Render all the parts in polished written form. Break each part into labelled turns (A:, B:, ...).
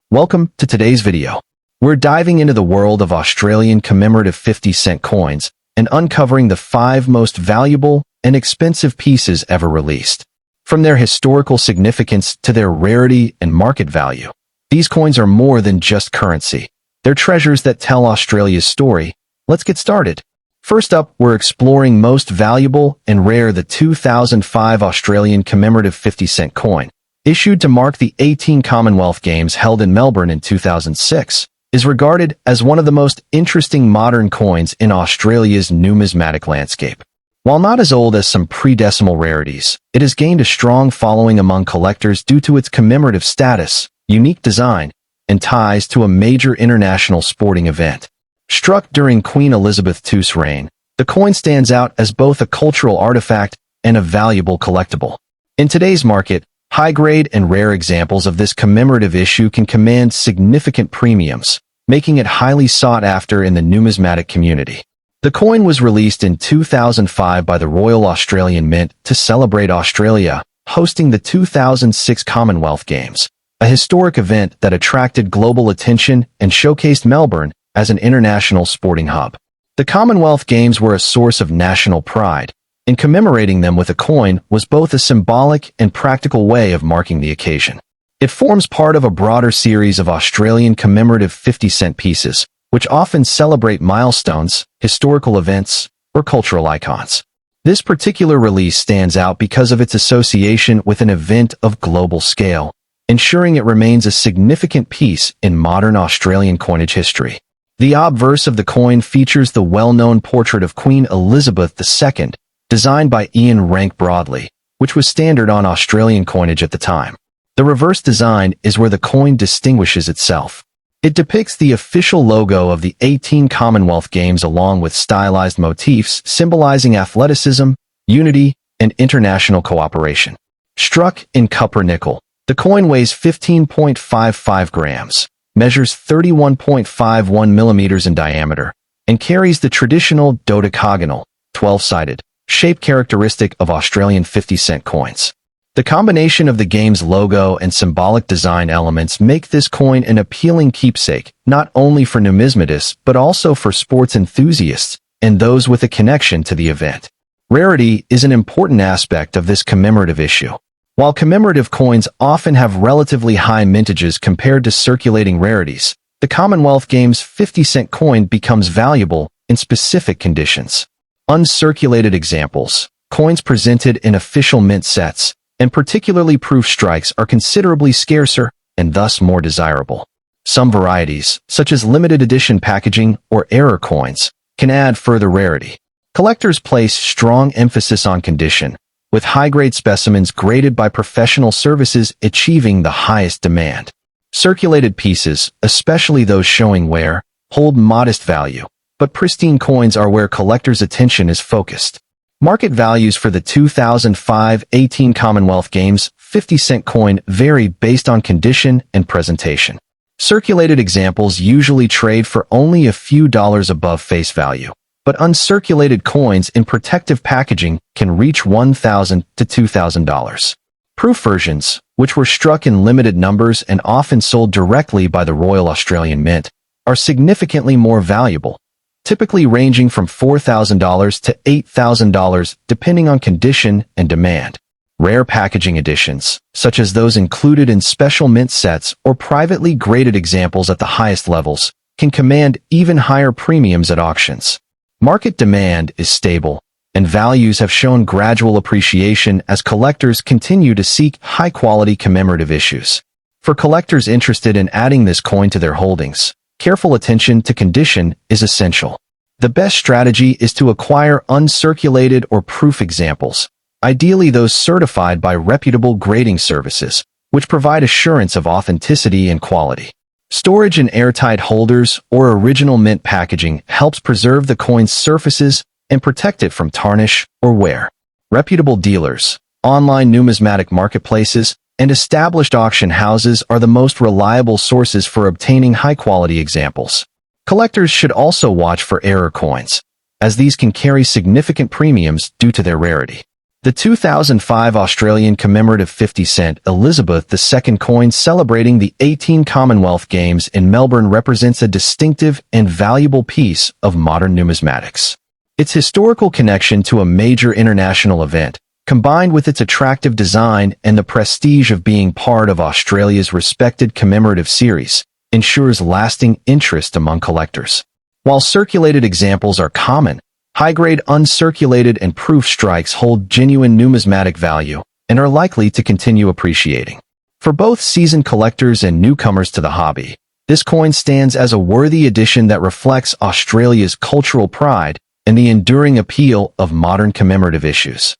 A: Welcome to today's video. We're diving into the world of Australian commemorative 50-cent coins and uncovering the 5 most valuable and expensive pieces ever released. From their historical significance to their rarity and market value, these coins are more than just currency. They're treasures that tell Australia's story. Let's get started. First up, we're exploring most valuable and rare the 2005 Australian commemorative 50-cent coin. Issued to mark the 18 Commonwealth Games held in Melbourne in 2006, is regarded as one of the most interesting modern coins in Australia's numismatic landscape. While not as old as some pre-decimal rarities, it has gained a strong following among collectors due to its commemorative status, unique design, and ties to a major international sporting event. Struck during Queen Elizabeth II's reign, the coin stands out as both a cultural artifact and a valuable collectible. In today's market, high-grade and rare examples of this commemorative issue can command significant premiums, making it highly sought after in the numismatic community. The coin was released in 2005 by the Royal Australian Mint to celebrate Australia hosting the 2006 Commonwealth Games, a historic event that attracted global attention and showcased Melbourne as an international sporting hub. The Commonwealth Games were a source of national pride, and commemorating them with a coin was both a symbolic and practical way of marking the occasion. It forms part of a broader series of Australian commemorative 50-cent pieces, which often celebrate milestones, historical events, or cultural icons. This particular release stands out because of its association with an event of global scale, ensuring it remains a significant piece in modern Australian coinage history. The obverse of the coin features the well-known portrait of Queen Elizabeth II, designed by Ian Rank Broadley, which was standard on Australian coinage at the time. The reverse design is where the coin distinguishes itself. It depicts the official logo of the 18 Commonwealth Games along with stylized motifs symbolizing athleticism, unity, and international cooperation. Struck in copper nickel, the coin weighs 15.55 grams, measures 31.51 millimeters in diameter, and carries the traditional dodecagonal, 12-sided, shape characteristic of Australian 50-cent coins. The combination of the game's logo and symbolic design elements make this coin an appealing keepsake, not only for numismatists but also for sports enthusiasts and those with a connection to the event. Rarity is an important aspect of this commemorative issue. While commemorative coins often have relatively high mintages compared to circulating rarities, the Commonwealth Games 50-cent coin becomes valuable in specific conditions. Uncirculated examples, coins presented in official mint sets, and particularly proof strikes are considerably scarcer and thus more desirable. Some varieties, such as limited edition packaging or error coins, can add further rarity. Collectors place strong emphasis on condition, with high-grade specimens graded by professional services achieving the highest demand. Circulated pieces, especially those showing wear, hold modest value, but pristine coins are where collectors' attention is focused. Market values for the 2005 18 Commonwealth Games 50-cent coin vary based on condition and presentation. Circulated examples usually trade for only a few dollars above face value, but uncirculated coins in protective packaging can reach $1,000 to $2,000. Proof versions, which were struck in limited numbers and often sold directly by the Royal Australian Mint, are significantly more valuable, typically ranging from $4,000 to $8,000 depending on condition and demand. Rare packaging editions, such as those included in special mint sets or privately graded examples at the highest levels, can command even higher premiums at auctions. Market demand is stable, and values have shown gradual appreciation as collectors continue to seek high-quality commemorative issues. For collectors interested in adding this coin to their holdings, careful attention to condition is essential. The best strategy is to acquire uncirculated or proof examples, ideally those certified by reputable grading services, which provide assurance of authenticity and quality. Storage in airtight holders or original mint packaging helps preserve the coin's surfaces and protect it from tarnish or wear. Reputable dealers, online numismatic marketplaces, and established auction houses are the most reliable sources for obtaining high-quality examples. Collectors should also watch for error coins, as these can carry significant premiums due to their rarity. The 2005 Australian commemorative 50-cent Elizabeth II coin celebrating the 18 Commonwealth Games in Melbourne represents a distinctive and valuable piece of modern numismatics. Its historical connection to a major international event, combined with its attractive design and the prestige of being part of Australia's respected commemorative series, ensures lasting interest among collectors. While circulated examples are common, high-grade uncirculated and proof strikes hold genuine numismatic value and are likely to continue appreciating. For both seasoned collectors and newcomers to the hobby, this coin stands as a worthy addition that reflects Australia's cultural pride and the enduring appeal of modern commemorative issues.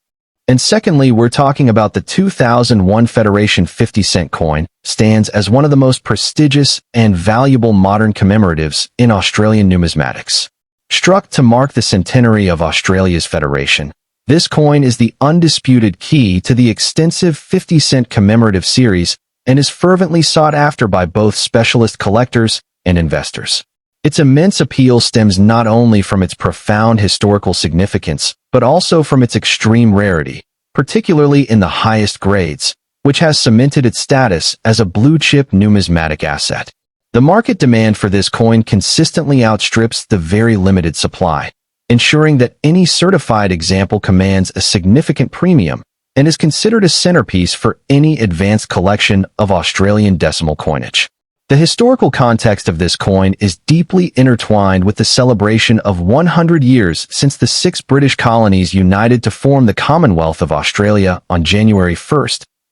A: And secondly, we're talking about the 2001 Federation 50-cent coin, stands as one of the most prestigious and valuable modern commemoratives in Australian numismatics. Struck to mark the centenary of Australia's federation, this coin is the undisputed key to the extensive 50-cent commemorative series and is fervently sought after by both specialist collectors and investors. Its immense appeal stems not only from its profound historical significance, but also from its extreme rarity, particularly in the highest grades, which has cemented its status as a blue-chip numismatic asset. The market demand for this coin consistently outstrips the very limited supply, ensuring that any certified example commands a significant premium and is considered a centerpiece for any advanced collection of Australian decimal coinage. The historical context of this coin is deeply intertwined with the celebration of 100 years since the 6 British colonies united to form the Commonwealth of Australia on January 1,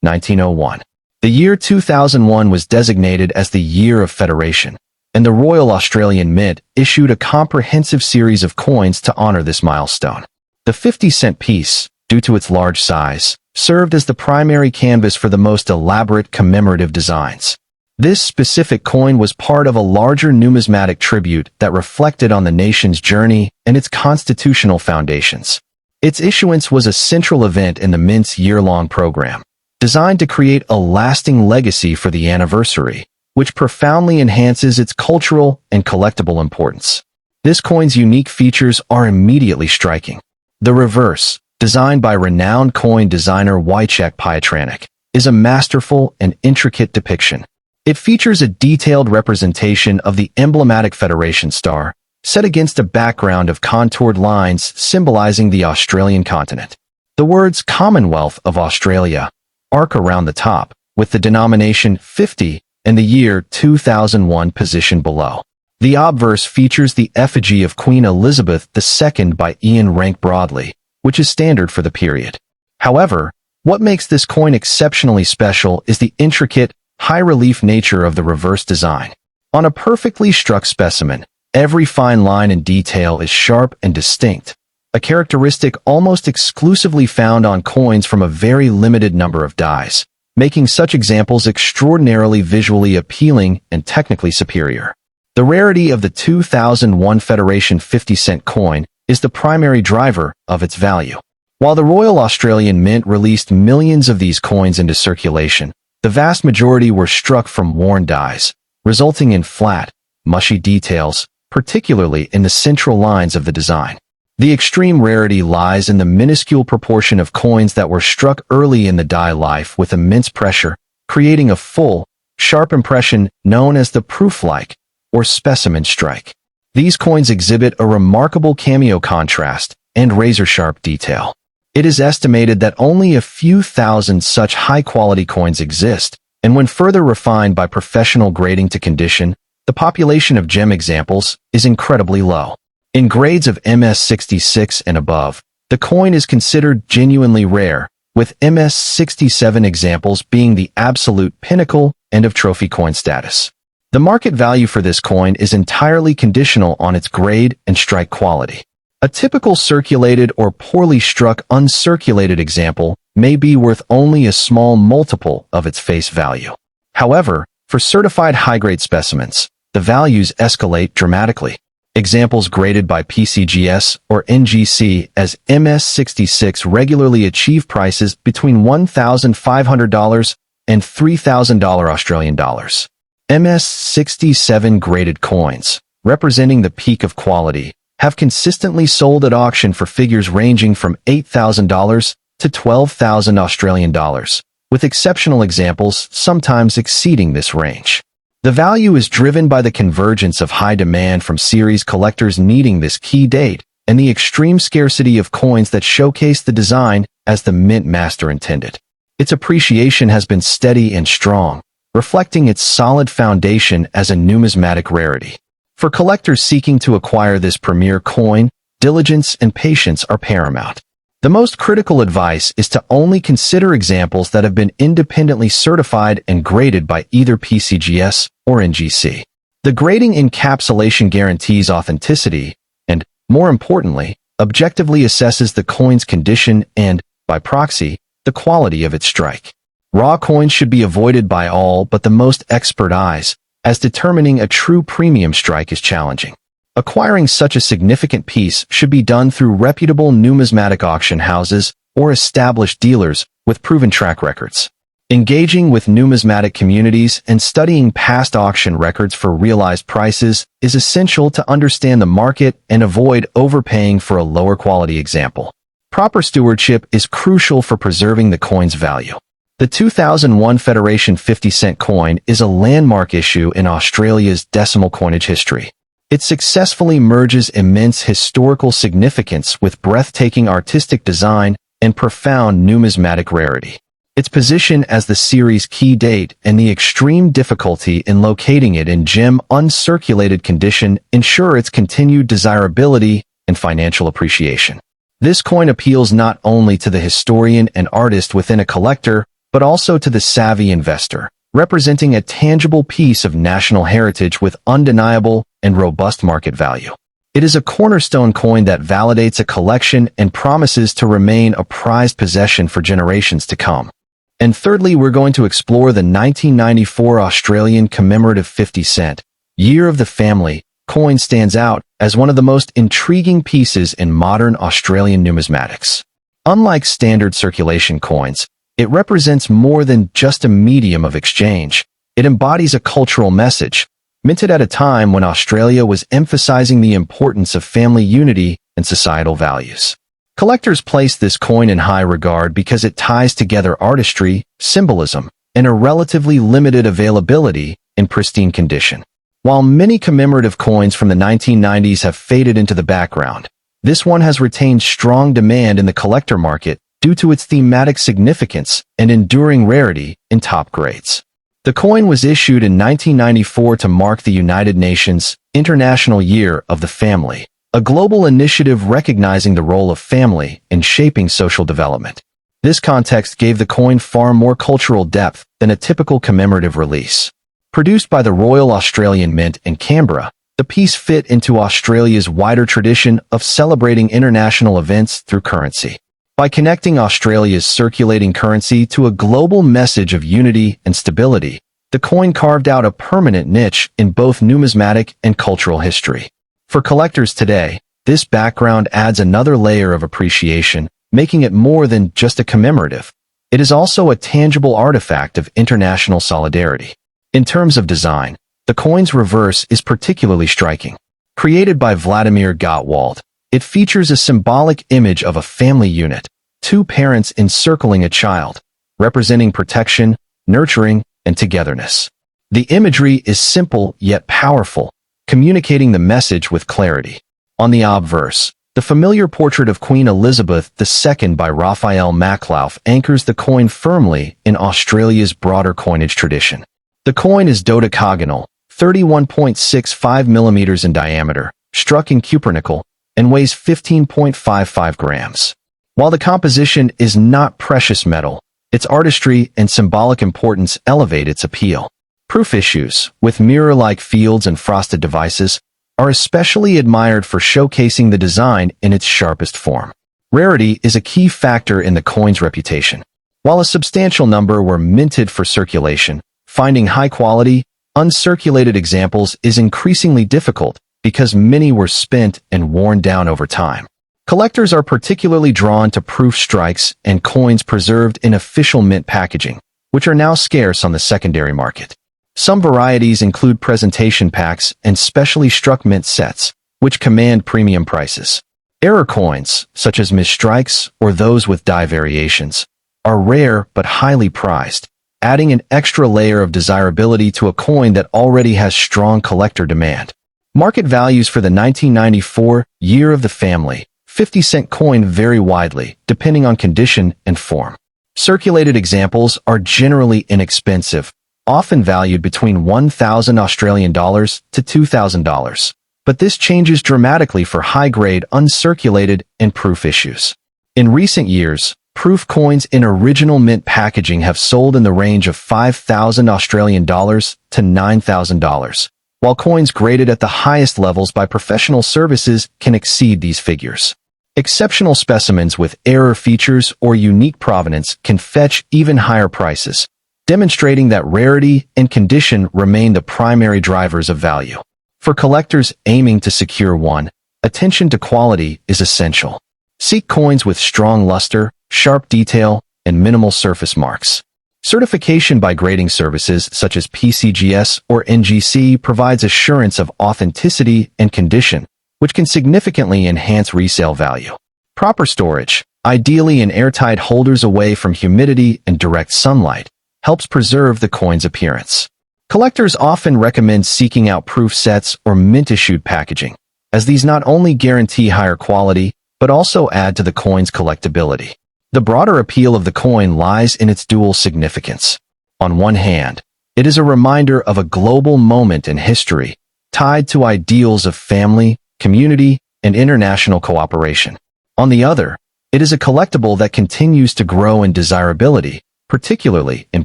A: 1901. The year 2001 was designated as the Year of Federation, and the Royal Australian Mint issued a comprehensive series of coins to honor this milestone. The 50-cent piece, due to its large size, served as the primary canvas for the most elaborate commemorative designs. This specific coin was part of a larger numismatic tribute that reflected on the nation's journey and its constitutional foundations. Its issuance was a central event in the Mint's year-long program, designed to create a lasting legacy for the anniversary, which profoundly enhances its cultural and collectible importance. This coin's unique features are immediately striking. The reverse, designed by renowned coin designer Wojciech Pietranek, is a masterful and intricate depiction. It features a detailed representation of the emblematic Federation star, set against a background of contoured lines symbolizing the Australian continent. The words Commonwealth of Australia arc around the top, with the denomination 50 and the year 2001 positioned below. The obverse features the effigy of Queen Elizabeth II by Ian Rank Broadley, which is standard for the period. However, what makes this coin exceptionally special is the intricate, high-relief nature of the reverse design. On a perfectly struck specimen, every fine line and detail is sharp and distinct, a characteristic almost exclusively found on coins from a very limited number of dies, making such examples extraordinarily visually appealing and technically superior. The rarity of the 2001 Federation 50-cent coin is the primary driver of its value. While the Royal Australian Mint released millions of these coins into circulation, the vast majority were struck from worn dies, resulting in flat, mushy details, particularly in the central lines of the design. The extreme rarity lies in the minuscule proportion of coins that were struck early in the die life with immense pressure, creating a full, sharp impression known as the proof-like, or specimen strike. These coins exhibit a remarkable cameo contrast and razor-sharp detail. It is estimated that only a few thousand such high-quality coins exist, and when further refined by professional grading to condition, the population of gem examples is incredibly low. In grades of MS66 and above, the coin is considered genuinely rare, with MS67 examples being the absolute pinnacle and of trophy coin status. The market value for this coin is entirely conditional on its grade and strike quality. A typical circulated or poorly struck uncirculated example may be worth only a small multiple of its face value. However, for certified high-grade specimens, the values escalate dramatically. Examples graded by PCGS or NGC as MS66 regularly achieve prices between $1,500 and $3,000 Australian dollars. MS67 graded coins, representing the peak of quality, have consistently sold at auction for figures ranging from $8,000 to 12,000 Australian dollars, with exceptional examples sometimes exceeding this range. The value is driven by the convergence of high demand from series collectors needing this key date and the extreme scarcity of coins that showcase the design as the mint master intended. Its appreciation has been steady and strong, reflecting its solid foundation as a numismatic rarity. For collectors seeking to acquire this premier coin, diligence and patience are paramount. The most critical advice is to only consider examples that have been independently certified and graded by either PCGS or NGC. The grading encapsulation guarantees authenticity and, more importantly, objectively assesses the coin's condition and, by proxy, the quality of its strike. Raw coins should be avoided by all but the most expert eyes, as determining a true premium strike is challenging. Acquiring such a significant piece should be done through reputable numismatic auction houses or established dealers with proven track records. Engaging with numismatic communities and studying past auction records for realized prices is essential to understand the market and avoid overpaying for a lower quality example. Proper stewardship is crucial for preserving the coin's value. The 2001 Federation 50-cent coin is a landmark issue in Australia's decimal coinage history. It successfully merges immense historical significance with breathtaking artistic design and profound numismatic rarity. Its position as the series key date and the extreme difficulty in locating it in gem uncirculated condition ensure its continued desirability and financial appreciation. This coin appeals not only to the historian and artist within a collector, but also to the savvy investor, representing a tangible piece of national heritage with undeniable and robust market value. It is a cornerstone coin that validates a collection and promises to remain a prized possession for generations to come. And thirdly, we're going to explore the 1994 Australian Commemorative 50-cent, Year of the Family, coin stands out as one of the most intriguing pieces in modern Australian numismatics. Unlike standard circulation coins, it represents more than just a medium of exchange. It embodies a cultural message, minted at a time when Australia was emphasizing the importance of family unity and societal values. Collectors place this coin in high regard because it ties together artistry, symbolism, and a relatively limited availability in pristine condition. While many commemorative coins from the 1990s have faded into the background, this one has retained strong demand in the collector market due to its thematic significance and enduring rarity in top grades. The coin was issued in 1994 to mark the United Nations International Year of the Family, a global initiative recognizing the role of family in shaping social development. This context gave the coin far more cultural depth than a typical commemorative release. Produced by the Royal Australian Mint in Canberra, the piece fit into Australia's wider tradition of celebrating international events through currency. By connecting Australia's circulating currency to a global message of unity and stability, the coin carved out a permanent niche in both numismatic and cultural history. For collectors today, this background adds another layer of appreciation, making it more than just a commemorative. It is also a tangible artifact of international solidarity. In terms of design, the coin's reverse is particularly striking. Created by Vladimir Gottwald, it features a symbolic image of a family unit, two parents encircling a child, representing protection, nurturing, and togetherness. The imagery is simple yet powerful, communicating the message with clarity. On the obverse, the familiar portrait of Queen Elizabeth II by Raphael Maklauf anchors the coin firmly in Australia's broader coinage tradition. The coin is dodecagonal, 31.65 millimeters in diameter, struck in cupronickel, and weighs 15.55 grams. While the composition is not precious metal, its artistry and symbolic importance elevate its appeal. Proof issues, with mirror-like fields and frosted devices, are especially admired for showcasing the design in its sharpest form. Rarity is a key factor in the coin's reputation. While a substantial number were minted for circulation, finding high-quality, uncirculated examples is increasingly difficult because many were spent and worn down over time. Collectors are particularly drawn to proof strikes and coins preserved in official mint packaging, which are now scarce on the secondary market. Some varieties include presentation packs and specially struck mint sets, which command premium prices. Error coins, such as misstrikes or those with die variations, are rare but highly prized, adding an extra layer of desirability to a coin that already has strong collector demand. Market values for the 1994 Year of the Family 50-cent coin vary widely, depending on condition and form. Circulated examples are generally inexpensive, often valued between $1,000 to $2,000. But this changes dramatically for high-grade, uncirculated, and proof issues. In recent years, proof coins in original mint packaging have sold in the range of $5,000 to $9,000, while coins graded at the highest levels by professional services can exceed these figures. Exceptional specimens with error features or unique provenance can fetch even higher prices, demonstrating that rarity and condition remain the primary drivers of value. For collectors aiming to secure one, attention to quality is essential. Seek coins with strong luster, sharp detail, and minimal surface marks. Certification by grading services such as PCGS or NGC provides assurance of authenticity and condition, which can significantly enhance resale value. Proper storage, ideally in airtight holders away from humidity and direct sunlight, helps preserve the coin's appearance. Collectors often recommend seeking out proof sets or mint-issued packaging, as these not only guarantee higher quality, but also add to the coin's collectability. The broader appeal of the coin lies in its dual significance. On one hand, it is a reminder of a global moment in history, tied to ideals of family, community, and international cooperation. On the other, it is a collectible that continues to grow in desirability, particularly in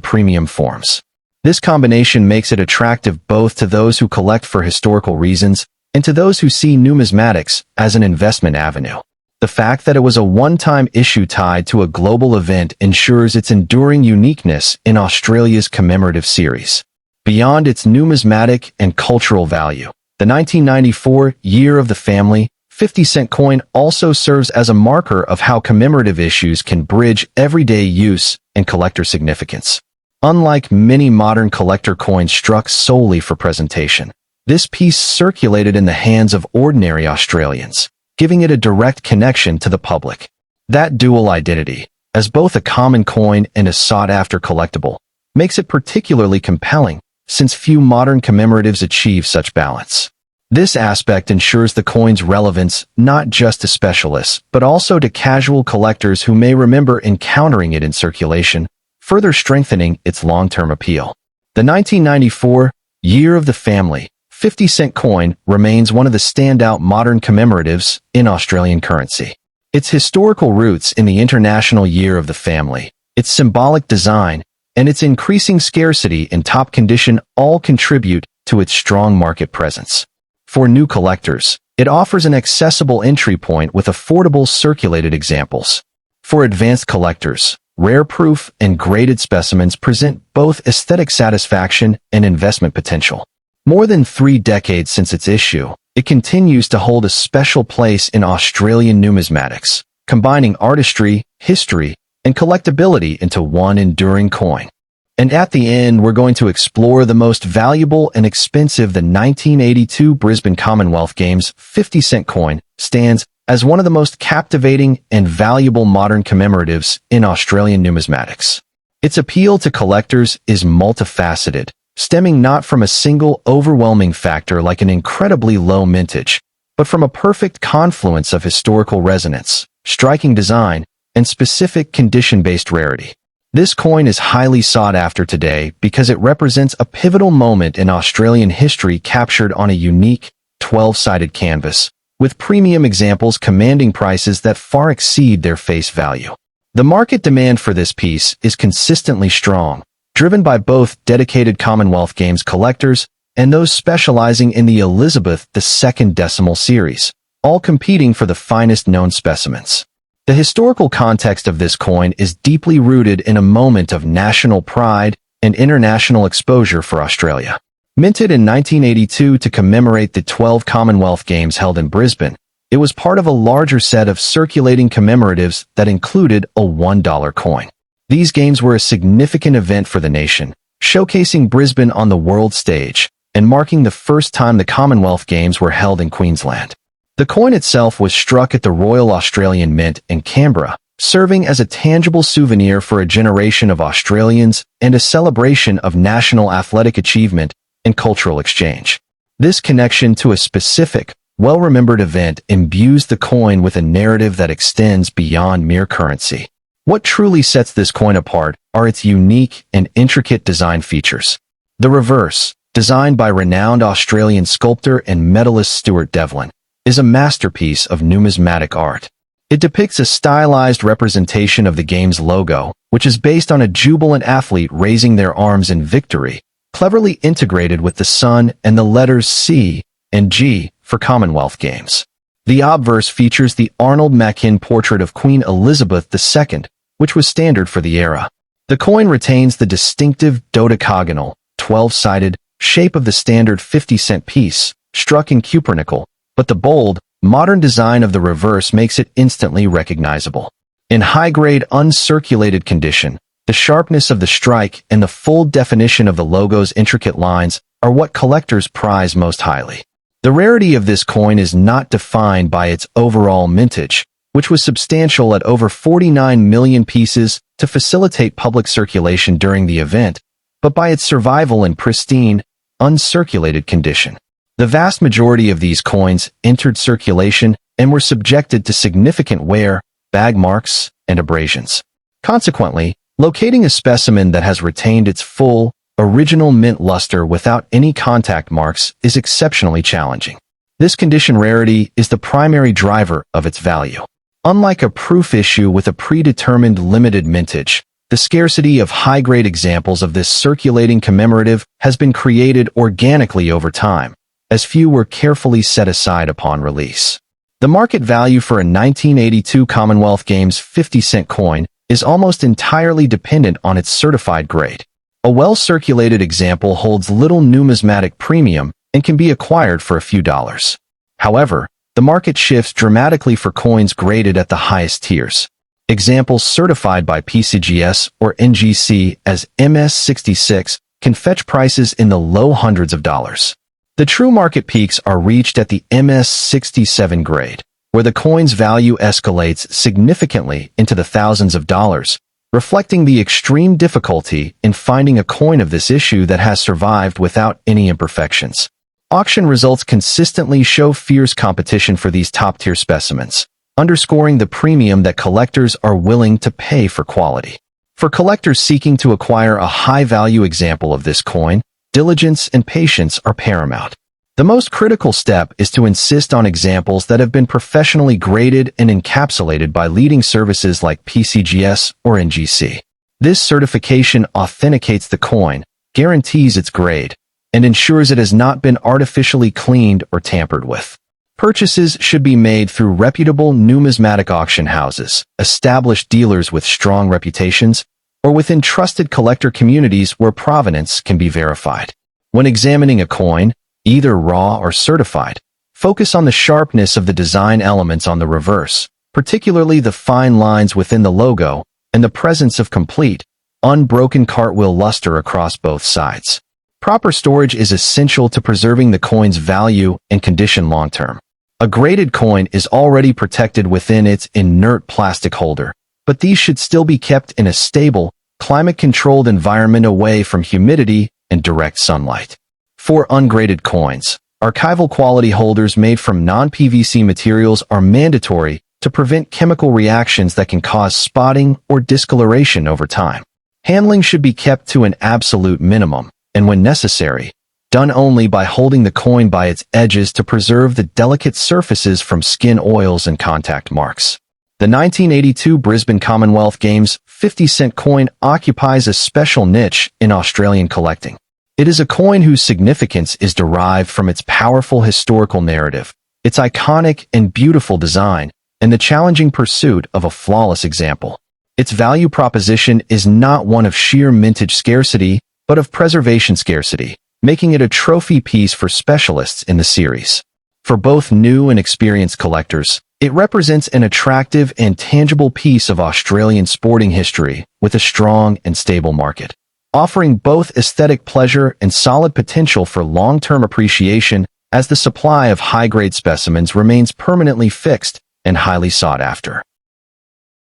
A: premium forms. This combination makes it attractive both to those who collect for historical reasons and to those who see numismatics as an investment avenue. The fact that it was a one-time issue tied to a global event ensures its enduring uniqueness in Australia's commemorative series. Beyond its numismatic and cultural value, the 1994 Year of the Family 50-cent coin also serves as a marker of how commemorative issues can bridge everyday use and collector significance. Unlike many modern collector coins struck solely for presentation, this piece circulated in the hands of ordinary Australians, giving it a direct connection to the public. That dual identity, as both a common coin and a sought-after collectible, makes it particularly compelling, since few modern commemoratives achieve such balance. This aspect ensures the coin's relevance not just to specialists, but also to casual collectors who may remember encountering it in circulation, further strengthening its long-term appeal. The 1994 Year of the Family 50-cent coin remains one of the standout modern commemoratives in Australian currency. Its historical roots in the International Year of the Family, its symbolic design, and its increasing scarcity in top condition all contribute to its strong market presence. For new collectors, it offers an accessible entry point with affordable circulated examples. For advanced collectors, rare proof and graded specimens present both aesthetic satisfaction and investment potential. More than 3 decades since its issue, it continues to hold a special place in Australian numismatics, combining artistry, history, and collectability into one enduring coin. And at the end, we're going to explore the most valuable and expensive. The 1982 Brisbane Commonwealth Games 50-cent coin stands as one of the most captivating and valuable modern commemoratives in Australian numismatics. Its appeal to collectors is multifaceted, stemming not from a single overwhelming factor like an incredibly low mintage, but from a perfect confluence of historical resonance, striking design, and specific condition-based rarity. This coin is highly sought after today because it represents a pivotal moment in Australian history captured on a unique, 12-sided canvas, with premium examples commanding prices that far exceed their face value. The market demand for this piece is consistently strong, driven by both dedicated Commonwealth Games collectors and those specializing in the Elizabeth II decimal series, all competing for the finest known specimens. The historical context of this coin is deeply rooted in a moment of national pride and international exposure for Australia. Minted in 1982 to commemorate the 12 Commonwealth Games held in Brisbane, it was part of a larger set of circulating commemoratives that included a $1 coin. These games were a significant event for the nation, showcasing Brisbane on the world stage and marking the first time the Commonwealth Games were held in Queensland. The coin itself was struck at the Royal Australian Mint in Canberra, serving as a tangible souvenir for a generation of Australians and a celebration of national athletic achievement and cultural exchange. This connection to a specific, well-remembered event imbues the coin with a narrative that extends beyond mere currency. What truly sets this coin apart are its unique and intricate design features. The reverse, designed by renowned Australian sculptor and medalist Stuart Devlin, is a masterpiece of numismatic art. It depicts a stylized representation of the game's logo, which is based on a jubilant athlete raising their arms in victory, cleverly integrated with the sun and the letters C and G for Commonwealth Games. The obverse features the Arnold Machin portrait of Queen Elizabeth II, which was standard for the era. The coin retains the distinctive dodecagonal, 12-sided, shape of the standard 50-cent piece, struck in cupronickel, but the bold, modern design of the reverse makes it instantly recognizable. In high-grade uncirculated condition, the sharpness of the strike and the full definition of the logo's intricate lines are what collectors prize most highly. The rarity of this coin is not defined by its overall mintage, which was substantial at over 49 million pieces to facilitate public circulation during the event, but by its survival in pristine, uncirculated condition. The vast majority of these coins entered circulation and were subjected to significant wear, bag marks, and abrasions. Consequently, locating a specimen that has retained its full, original mint luster without any contact marks is exceptionally challenging. This condition rarity is the primary driver of its value. Unlike a proof issue with a predetermined limited mintage, the scarcity of high-grade examples of this circulating commemorative has been created organically over time, as few were carefully set aside upon release. The market value for a 1982 Commonwealth Games 50-cent coin is almost entirely dependent on its certified grade. A well-circulated example holds little numismatic premium and can be acquired for a few dollars. However, the market shifts dramatically for coins graded at the highest tiers. Examples certified by PCGS or NGC as MS66 can fetch prices in the low hundreds of dollars. The true market peaks are reached at the MS67 grade, where the coin's value escalates significantly into the thousands of dollars, reflecting the extreme difficulty in finding a coin of this issue that has survived without any imperfections. Auction results consistently show fierce competition for these top-tier specimens, underscoring the premium that collectors are willing to pay for quality. For collectors seeking to acquire a high-value example of this coin, diligence and patience are paramount. The most critical step is to insist on examples that have been professionally graded and encapsulated by leading services like PCGS or NGC. This certification authenticates the coin, guarantees its grade, and ensures it has not been artificially cleaned or tampered with. Purchases should be made through reputable numismatic auction houses, established dealers with strong reputations, or within trusted collector communities where provenance can be verified. When examining a coin, either raw or certified, focus on the sharpness of the design elements on the reverse, particularly the fine lines within the logo and the presence of complete, unbroken cartwheel luster across both sides. Proper storage is essential to preserving the coin's value and condition long-term. A graded coin is already protected within its inert plastic holder, but these should still be kept in a stable, climate-controlled environment away from humidity and direct sunlight. For ungraded coins, archival quality holders made from non-PVC materials are mandatory to prevent chemical reactions that can cause spotting or discoloration over time. Handling should be kept to an absolute minimum, and when necessary, done only by holding the coin by its edges to preserve the delicate surfaces from skin oils and contact marks. The 1982 Brisbane Commonwealth Games 50-cent coin occupies a special niche in Australian collecting. It is a coin whose significance is derived from its powerful historical narrative, its iconic and beautiful design, and the challenging pursuit of a flawless example. Its value proposition is not one of sheer mintage scarcity, but of preservation scarcity, making it a trophy piece for specialists in the series. For both new and experienced collectors, it represents an attractive and tangible piece of Australian sporting history with a strong and stable market, offering both aesthetic pleasure and solid potential for long-term appreciation as the supply of high-grade specimens remains permanently fixed and highly sought after.